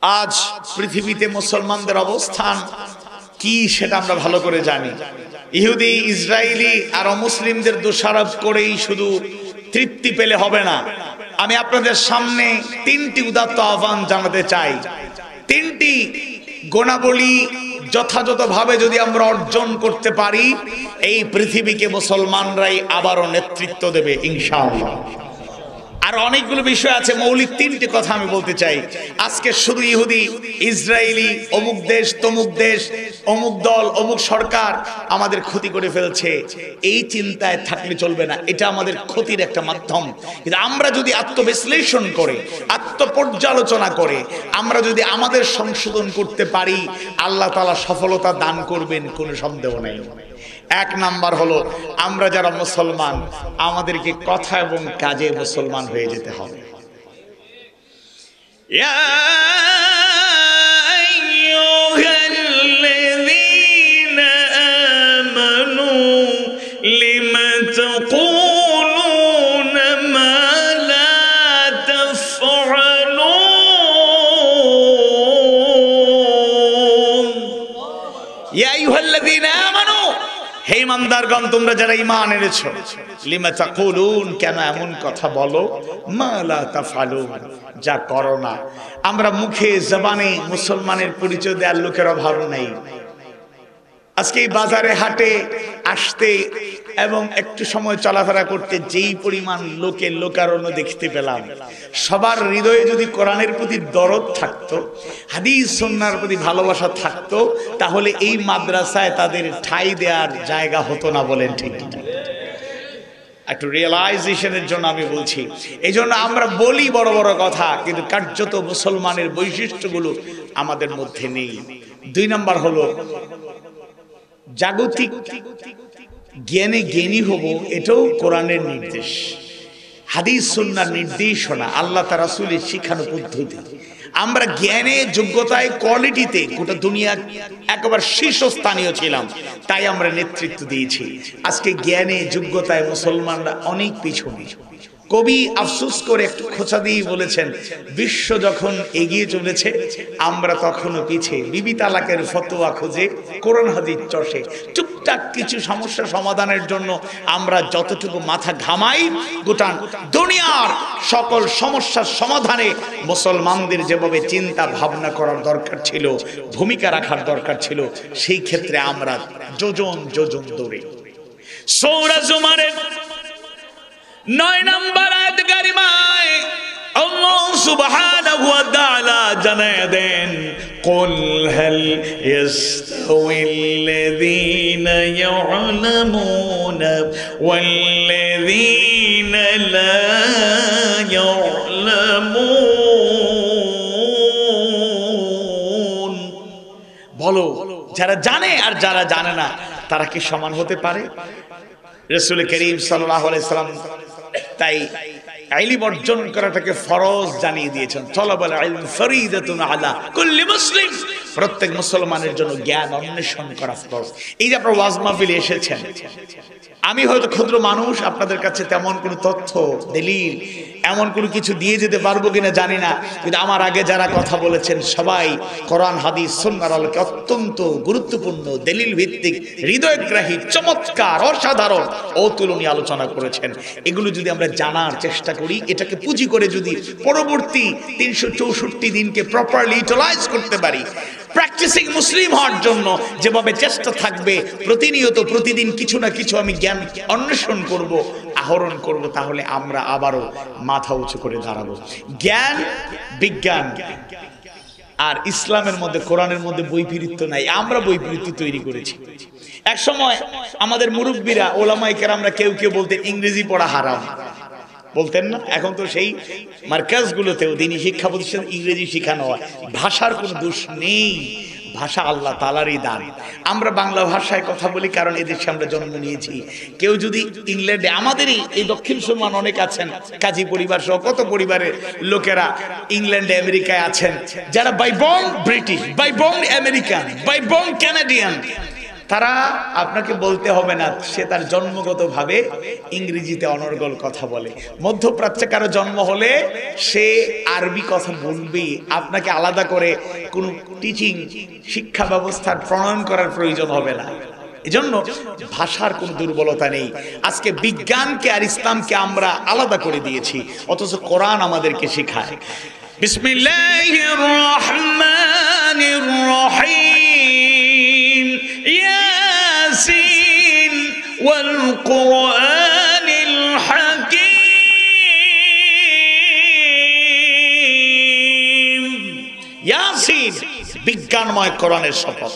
আজ পৃথিবীতে মুসলমানদের অবস্থান কি সেটা আমরা ভালো করে জানি। ইহুদি, ইসরায়েলি আর অমুসলিমদের দোষারোপ করেই শুধু তৃপ্তি পেলে হবে না। আমি আপনাদের সামনে তিনটি উদাত্ত আহ্বান জানাতে চাই। তিনটি গুণাবলী যথাযথভাবে যদি আমরা অর্জন করতে পারি, এই পৃথিবীকে মুসলমানরাই আবারও নেতৃত্ব দেবে ইনশাআল্লাহ। আর অনেকগুলো বিষয় আছে, মৌলিক তিনটি কথা আমি বলতে চাই। আজকে শুধু ইহুদি, ইসরায়েলি, অমুক দেশ, তমুক দেশ, অমুক দল, অমুক সরকার আমাদের ক্ষতি করে ফেলছে, এই চিন্তায় থাকলে চলবে না। এটা আমাদের ক্ষতির একটা মাধ্যম। কিন্তু আমরা যদি আত্মবিশ্লেষণ করে, আত্মপর্যালোচনা করে আমরা যদি আমাদের সংশোধন করতে পারি, আল্লাহ তাআলা সফলতা দান করবেন, কোনো সন্দেহ নেই। এক নাম্বার হলো, আমরা যারা মুসলমান আমাদেরকে কথা এবং কাজে মুসলমান হয়ে যেতে হবে। ইয়া আইয়ুহাল্লাযীনা আমানু লিমা তাকুলুনা মা লা তাফআলুন। ইয়া আইয়ুহাল্লাযীনা আমানু, হে ইমানদারগণ, তোমরা যারা ঈমান এনেছো, লিমা তাকুলুন, কেন এমন কথা বলো, মা লা তাফআলুন, যা করো না। আমরা মুখে জবানে মুসলমানের পরিচয় দেওয়ার লোকের অভাব নাই। আজকে এই বাজারে হাটে আসতে এবং একটু সময় চলাফেরা করতে যেই পরিমাণ লোকারণ্য দেখতে পেলাম, সবার হৃদয়ে যদি কোরআনের প্রতি দরদ থাকতো, হাদিস সুন্নাহর প্রতি ভালোবাসা থাকতো, তাহলে এই মাদ্রাসায় তাদের ঠাঁই দেওয়ার জায়গা হতো না। বলেন ঠিক না? একটু রিয়েলাইজেশনের জন্য আমি বলছি। এই জন্য আমরা বলি বড় বড় কথা, কিন্তু কার্যত মুসলমানের বৈশিষ্ট্যগুলো আমাদের মধ্যে নেই। দুই নাম্বার হলো, জাগতিক জ্ঞানে জ্ঞানী হব, এটাও কোরআনের নির্দেশ, হাদিস সুন্নাহর নির্দেশনা, আল্লাহ তার রাসূলের শিখানো পদ্ধতি। আমরা জ্ঞানে, যোগ্যতায়, কোয়ালিটিতে গোটা দুনিয়ার একেবারে শীর্ষস্থানীয় ছিলাম, তাই আমরা নেতৃত্ব দিয়েছি। আজকে জ্ঞানে, যোগ্যতায় মুসলমানরা অনেক পিছনে। কবি আফসোস করে একটু খোঁচা দিয়ে বলেছেন, বিশ্ব যখন এগিয়ে চলেছে আমরা তখনও পিছে। বিবি তালাকের ফতোয়া খোঁজে কোরআন হাদিস চষে। টুকটাক কিছু সমস্যা সমাধানের জন্য আমরা যতটুকু মাথা ঘামাই, গোটা দুনিয়ার সকল সমস্যার সমাধানে মুসলমানদের যেভাবে চিন্তা ভাবনা করার দরকার ছিল, ভূমিকা রাখার দরকার ছিল, সেই ক্ষেত্রে আমরা যোজন যোজন দৌড়ে। সূরা জুমারের 9 নম্বর আয়াত কারিমায় আল্লাহ সুবহানাহু ওয়া তাআলা জানায় দেন, কুল হাল ইয়াস্তাউিল্লাযীনা ইয়া'লামুনা ওয়াল্লাযীনা লা ইয়া'লামুন। বলো, যারা জানে আর যারা জানে না তারা কি সমান হতে পারে? রাসূল করিম সাল্লাল্লাহু আলাইহি সাল্লাম তাই ইলম অর্জন করাটাকে ফরজ জানিয়ে দিয়েছেন। তলাবুল ইলম ফরিদাতুন আলা কুল্লি মুসলিম, প্রত্যেক মুসলমানের জন্য জ্ঞান অন্বেষণ করা ফরজ। এই যে আপনারা ওয়াজ মাহফিলে এসেছেন, আমি হয়তো ক্ষুদ্র মানুষ, আপনাদের কাছে তেমন কোনো তথ্য, দলিল, এমন কোনো কিছু দিয়ে যেতে পারবো কিনা জানি না, কিন্তু আমার আগে যারা কথা বলেছেন সবাই কোরআন হাদিস সুন্নাহর আলোকে অত্যন্ত গুরুত্বপূর্ণ, দলিল ভিত্তিক, হৃদয়গ্রাহী, চমৎকার, অসাধারণ, অতুলনীয় আলোচনা করেছেন। এগুলো যদি আমরা জানার চেষ্টা করি, এটাকে পুঁজি করে যদি পরবর্তী 364 দিনকে প্রপারলি ইউটিলাইজ করতে পারি, প্র্যাকটিসিং মুসলিম হওয়ার জন্য যেভাবে চেষ্টা থাকবে, প্রতিনিয়ত প্রতিদিন কিছু না কিছু আমি জ্ঞান অন্বেষণ করব, আহরণ করব, তাহলে আমরা আবারও মাথা উঁচু করে দাঁড়াবো। জ্ঞান, বিজ্ঞান আর ইসলামের মধ্যে, কোরআনের মধ্যে বৈপরীত্য নাই, আমরা বৈপরীত্য তৈরি করেছি। এক সময় আমাদের মুরব্বীরা, ওলামায়ে কেরামরা কেউ কেউ বলতেন ইংরেজি পড়া হারাম, বলতেন না? এখন তো সেই মার্কাজগুলোতেও, দিনী শিক্ষা প্রতিষ্ঠানে ইংরেজি শেখানো হয়। ভাষার কোনো দোষ নেই, ভাষা আল্লাহ তাআলারই দান। আমরা বাংলা ভাষায় কথা বলি কারণ এদেশে আমরা জন্ম নিয়েছি। কেউ যদি ইংল্যান্ডে, আমাদেরই এই দক্ষিণ সুরমান অনেক আছেন, কাজী পরিবার সহ কত পরিবারের লোকেরা ইংল্যান্ডে, আমেরিকায় আছেন, যারা by born British, by born American, by born Canadian, তারা আপনাকে বলতে হবে না সে তার জন্মগতভাবে ইংরেজিতে অনর্গল কথা বলে। মধ্যপ্রাচ্যে কারো জন্ম হলে সে আরবি কথা বলবে, আপনাকে আলাদা করে কোনো টিচিং শিক্ষা ব্যবস্থার প্রণয়ন করার প্রয়োজন হবে না। এজন্য ভাষার কোনো দুর্বলতা নেই। আজকে বিজ্ঞানকে আর ইসলামকে আমরা আলাদা করে দিয়েছি, অথচ কোরআন আমাদেরকে শেখায়। বিসমিল্লাহির রহমানির রহিম, ইয়াসিন ওয়াল কুরআনিল হাকীম। ইয়াসিন, বিজ্ঞানময় কোরআনের শপথ।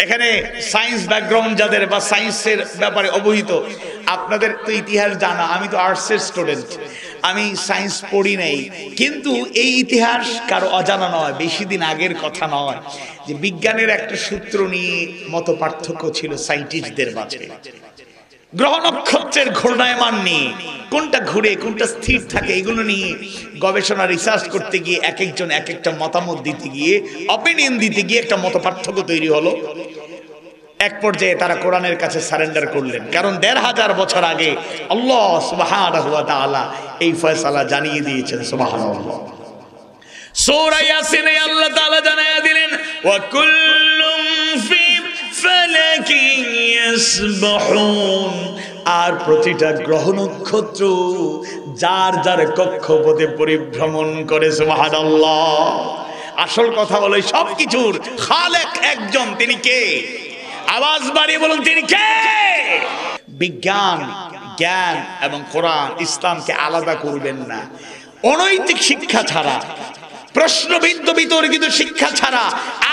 এখানে সায়েন্স ব্যাকগ্রাউন্ড যাদের বা সায়েন্সের ব্যাপারে অবহিত, আপনাদের তো ইতিহাস জানা, আমি তো আর্টসের স্টুডেন্ট, আমি সায়েন্স পড়ি নাই, কিন্তু এই ইতিহাস কারো অজানা নয়, বেশি দিন আগের কথা নয় যে বিজ্ঞানের একটা সূত্র নিয়ে মত পার্থক্য ছিল সায়েন্টিস্টদের মাঝে। গ্রহ নক্ষত্রের ঘূর্ণায়মান নিয়ে, কোনটা ঘুরে কোনটা স্থির থাকে, এগুলো নিয়ে গবেষণা রিসার্চ করতে গিয়ে এক একজন এক একটা মতামত দিতে গিয়ে, অপিনিয়ন দিতে গিয়ে একটা মত পার্থক্য তৈরি হলো। এক পর্যায়ে তারা কোরআনের কাছে সারেন্ডার করলেন, কারণ ১৫০০ বছর আগে আল্লাহ সুবহানাহু ওয়া তাআলা এই ফয়সালা জানিয়ে দিয়েছেন। সুবহানাল্লাহ। সূরা ইয়াসিনে আল্লাহ তাআলা জানিয়ে দিলেন, ওয়া কুল্লুম ফি ফালাকিন ইয়াসবাহুন, আর প্রতিটা গ্রহ নক্ষত্র যার যার কক্ষপথে পরিভ্রমণ করে। সুবহানাল্লাহ। আসল কথা হলো সবকিছুর খালেক একজন, তিনি কে? আওয়াজ বাড়িয়ে বলুন, তিনি কে? বিজ্ঞান, জ্ঞান এবং কোরআন ইসলামকে আলাদা করবেন না। অনৈতিক শিক্ষা ছাড়া, প্রশ্নবিদ্ধ বিতর্কিত শিক্ষা ছাড়া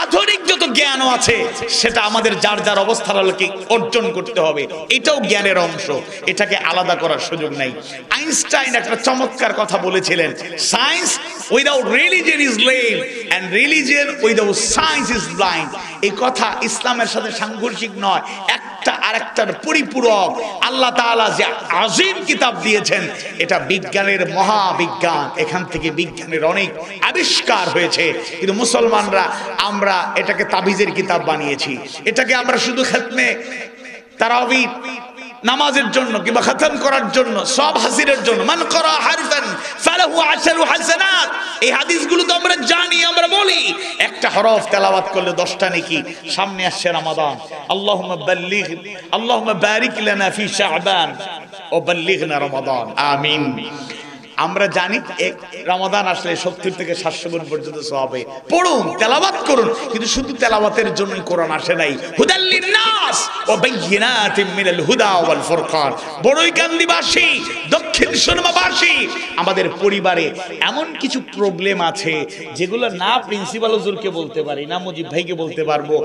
আধুনিক যত জ্ঞানও আছে সেটা আমাদের যার যার অবস্থার আলোকে অর্জন করতে হবে। এটাও জ্ঞানের অংশ, এটাকে আলাদা করার সুযোগ নাই। আইনস্টাইন একটা চমৎকার কথা বলেছিলেন, science without religion is lame and religion without science is blind. এই কথা ইসলামের সাথে সাংঘর্ষিক নয়, একটা আরেকটার পরিপূরক। আল্লাহ তাআলা যে আযীম কিতাব দিয়েছেন এটা বিজ্ঞানের মহাবিজ্ঞান, এখান থেকে বিজ্ঞানের অনেক আবিষ্কার হয়েছে, কিন্তু মুসলমানরা আমরা এটাকে তাবিজের কিতাব বানিয়েছি। এটাকে আমরা শুধু খতমে তারাবি নামাজের জন্য কিংবা খতম করার জন্য, সব হাসিলের জন্য, মান করা হারফান ফালাহু আশরু হাসানাত, এই হাদিসগুলো তো আমরা জানি, আমরা বলি একটা হরফ তেলাওয়াত করলে 10টা নেকি। সামনে আসছে রমাদান, আল্লাহুম্মা বারিক লানা ফি শাবান ওয়া বাল্লিগনা রমাদান, আমিন। আমরা জানি রমাদান আসলে 70 থেকে 700 গুণ পর্যন্ত সওয়াব হয়। পড়ুন, তেলাওয়াত করুন, কিন্তু শুধু তেলাওয়াতের জন্যই কোরআন আসে নাই। হুদাল লিন্নাস ওয়া বাইয়িনাতিন মিনাল হুদা ওয়াল ফুরকান। বড়ইকান্দিবাসী, দক্ষিণ সুরমাবাসী, আমাদের পরিবারে এমন কিছু প্রবলেম আছে যেগুলো না প্রিন্সিপাল হুজুরকে বলতে পারি, না মুজিব ভাইকে বলতে পারবো,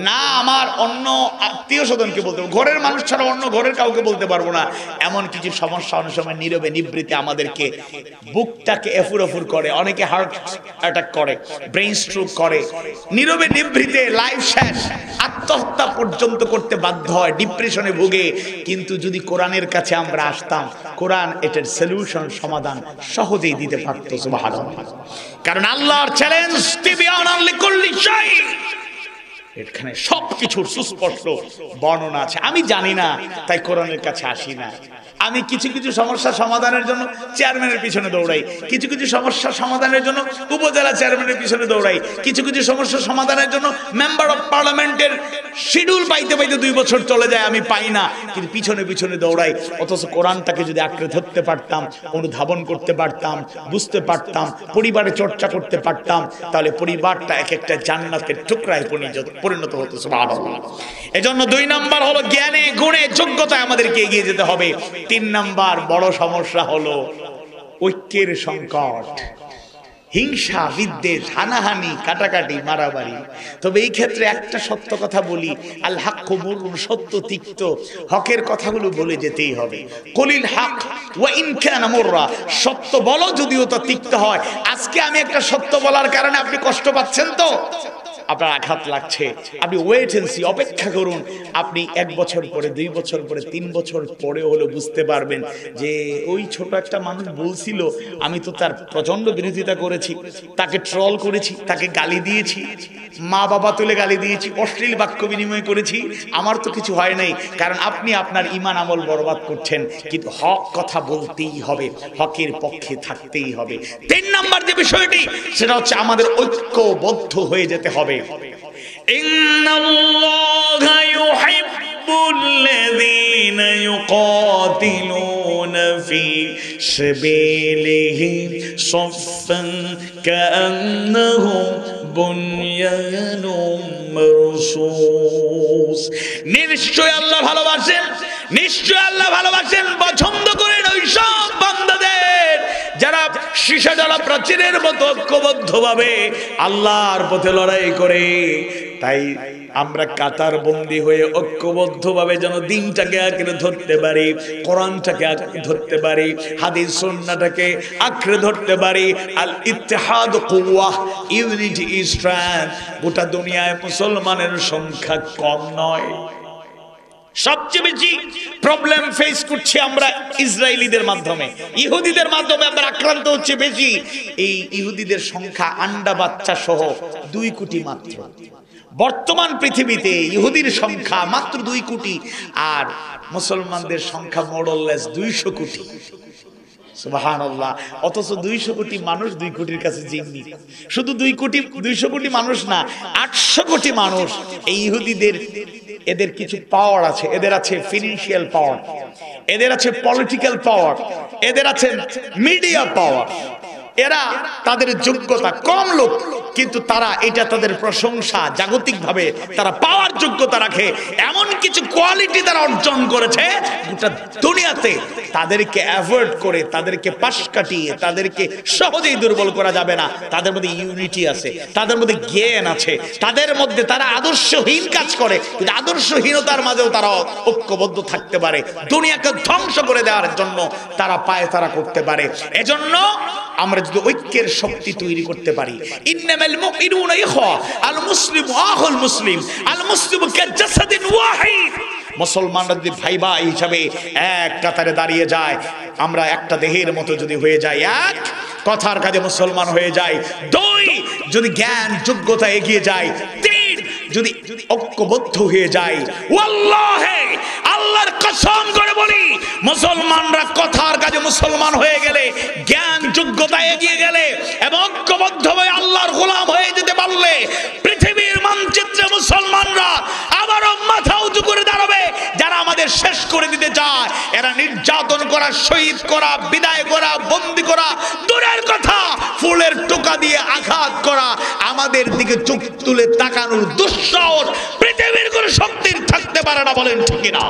না আমার অন্য আত্মীয় স্বজনকে বলতে পারবো, ঘরের মানুষ ছাড়া অন্য ঘরের কাউকে বলতে পারবো না। এমন কিছু সমস্যা অনেক সময় নীরবে নিভৃতে আমাদেরকে বুকটাকে এফুরফুর করে, অনেকে হার্ট অ্যাটাক করে, ব্রেইন স্ট্রোক করে, নীরবে নিভৃতে লাইফ শেষ, আত্মহত্যা পর্যন্ত করতে বাধ্য হয়, ডিপ্রেশনে ভোগে। কিন্তু যদি কোরআনের কাছে আমরা আসতাম, কোরআন এটার সলিউশন, সমাধান সহজেই দিতে পারত। সুবহানাল্লাহ। কারণ আল্লাহর চ্যালেঞ্জ তিবিয়ানান লিকুল্লি শাই, এখানে সবকিছুর সুস্পষ্ট বর্ণনা আছে। আমি জানি না তাই কোরআনের কাছে আসি না। আমি কিছু কিছু সমস্যা সমাধানের জন্য চেয়ারম্যানের পিছনে দৌড়াই, কিছু কিছু সমস্যা সমাধানের জন্য উপজেলা চেয়ারম্যানের পিছনে দৌড়াই, কিছু কিছু সমস্যা সমাধানের জন্য মেম্বার অফ পার্লামেন্টের শিডিউল পাইতে পাইতে 2 বছর চলে যায়, আমি পাই না, কিন্তু পিছনে পিছনে দৌড়াই। অথচ কোরআনটাকে যদি আঁকড়ে ধরতে পারতাম, অনুধাবন করতে পারতাম, বুঝতে পারতাম, পরিবারে চর্চা করতে পারতাম, তাহলে পরিবারটা এক একটা জান্নাতের টুকরায় পরিণত হতো। সুবহানাল্লাহ। এজন্য 2 নাম্বার হলো জ্ঞানে গুণে যোগ্যতায় আমাদেরকে এগিয়ে যেতে হবে। 3 নাম্বার বড় সমস্যা হলো ঐক্যের সংকট, হিংসা, বিদ্বেষ, হানাহানি, কাটাকাটি, মারামারি। তবে এই ক্ষেত্রে একটা সত্য কথা বলি, আল হাক্কু মুরুন, সত্য তিক্ত, হকের কথাগুলো বলে যেতেই হবে। কলিল হক ওয়া ইন কানা মুররা, সত্য বলো যদিও তা তিক্ত হয়। আজকে আমি একটা সত্য বলার কারণে আপনি কষ্ট পাচ্ছেন তো, আপনার আঘাত লাগছে, আপনি ওয়েট এন্ড সি, অপেক্ষা করুন। আপনি 1 বছর পরে, 2 বছর পরে, 3 বছর পরে হলো বুঝতে পারবেন যে ওই ছোট একটা মানুষ বলছিল, আমি তো তার প্রচন্ড বিরোধিতা করেছি, তাকে ট্রল করেছি, তাকে গালি দিয়েছি, মা বাবা তুলে গালি দিয়েছি, অশ্লীল বাক্য বিনিময় করেছি, আমার তো কিছু হয় নাই, কারণ আপনি আপনার ঈমান আমল বরবাদ করছেন। কিন্তু হক কথা বলতেই হবে, হকের পক্ষে থাকতেই হবে। 3 নাম্বার যে বিষয়টি, সেটা হচ্ছে আমাদের ঐক্যবদ্ধ হয়ে যেতে হবে। ইন্নাল্লাহা ইউহিব্বুল্লাযীনা ইউকাতিলুনা ফি সাবিলিহি সাফফান কাআন্নাহুম বুনয়ানুম মারসুস। নিশ্চয় আল্লাহ ভালোবাসেন, নিশ্চয় আল্লাহ ভালোবাসেন, পছন্দ করেন ওই সব বান্দাদের যারা সীসা জ্বালা প্রাচীরের মতো ঐক্যবদ্ধভাবে আল্লাহর পথে লড়াই করে। তাই আমরা কাতার বন্দী হয়ে ঐক্যবদ্ধভাবে যেন দিনটাকে আঁকড়ে ধরতে পারি, কোরআনটাকে আঁকড়ে ধরতে পারি, হাদিস সুন্নাহটাকে আঁকড়ে ধরতে পারি। আল ইত্তিহাদ কুওয়াহ, ইউনিটি ইজ স্ট্রেংথ। গোটা দুনিয়ায় মুসলমানের সংখ্যা কম নয়, সবচেয়ে বেশি প্রবলেম ফেস করছি আমরা ইসরায়েলিদের মাধ্যমে, ইহুদিদের মাধ্যমে আমরা আক্রান্ত হচ্ছে বেশি। এই ইহুদিদের সংখ্যা আন্ডা বাচ্চা সহ 2 কোটি মাত্র। বর্তমান পৃথিবীতে ইহুদির সংখ্যা মাত্র 2 কোটি, আর মুসলমানদের সংখ্যা মোরলেস 200 কোটি। সুবহানাল্লাহ। অথচ 200 কোটি মানুষ 2 কোটির কাছে জিম্মি। শুধু 200 কোটি মানুষ না, 800 কোটি মানুষ। এই ইহুদিদের এদের কিছু পাওয়ার আছে, এদের আছে ফিনান্সিয়াল পাওয়ার, এদের আছে পলিটিক্যাল পাওয়ার, এদের আছে মিডিয়া পাওয়ার। এরা তাদের যোগ্যতা কম লোক, কিন্তু তারা এটা তাদের প্রশংসা, জাগতিকভাবে তারা পাওয়ার যোগ্যতা রাখে। এমন কিছু কোয়ালিটি তারা অর্জন করেছে গোটা দুনিয়াতে। তাদেরকে অ্যাভয়েড করে, তাদেরকে পাশ কাটিয়ে, তাদেরকে সহজেই দুর্বল করা যাবে না। তাদের মধ্যে ইউনিটি আছে, তাদের মধ্যে জ্ঞান আছে, তাদের মধ্যে তারা আদর্শহীন কাজ করে, কিন্তু আদর্শহীনতার মাঝেও তারা ঐক্যবদ্ধ থাকতে পারে। দুনিয়াকে ধ্বংস করে দেওয়ার জন্য তারা পায়, তারা করতে পারে। এজন্য আমরা যদি ঐক্যের শক্তি তৈরি করতে পারি, ইন্নামাল মুমিনুনা ইখওয়া, আল মুসলিমু আখুল মুসলিম, আল মুসলিমু কাজাসাদিন ওয়াহিদ। মুসলমানরা যদি ভাই ভাই হিসাবে এক কাতারে দাঁড়িয়ে যায়, আমরা একটা দেহের মতো যদি হয়ে যাই, এক কথার কাজে মুসলমান হয়ে যায়, 2 যদি জ্ঞান যোগ্যতা এগিয়ে যায়, 3 যদি ঐক্যবদ্ধ হয়ে যায়, ওয়াল্লাহি আল্লাহর কসম করে বলি, মুসলমানরা কথার কাজে মুসলমান হয়ে গেলে, জ্ঞান যোগ্যতা এগিয়ে গেলে এবং ঐক্যবদ্ধ হয়ে আল্লাহর গোলাম হয়ে যেতে পারলে, পৃথিবীর মানচিত্রে মুসলমানরা আবারও মাথা উঁচু করে দাঁড়াবে। যারা আমাদের শেষ করে দিতে চায়, এরা নির্যাতন করা, শহীদ করা, বিদায় করা, বন্দী করা দূরের কথা, ফুলের টোকা দিয়ে আঘাত করা, আমাদের দিকে চোখ তুলে তাকানোর দুঃসাহস পৃথিবীর কোনো শক্তির থাকতে পারে না। বলেন ঠিক কিনা?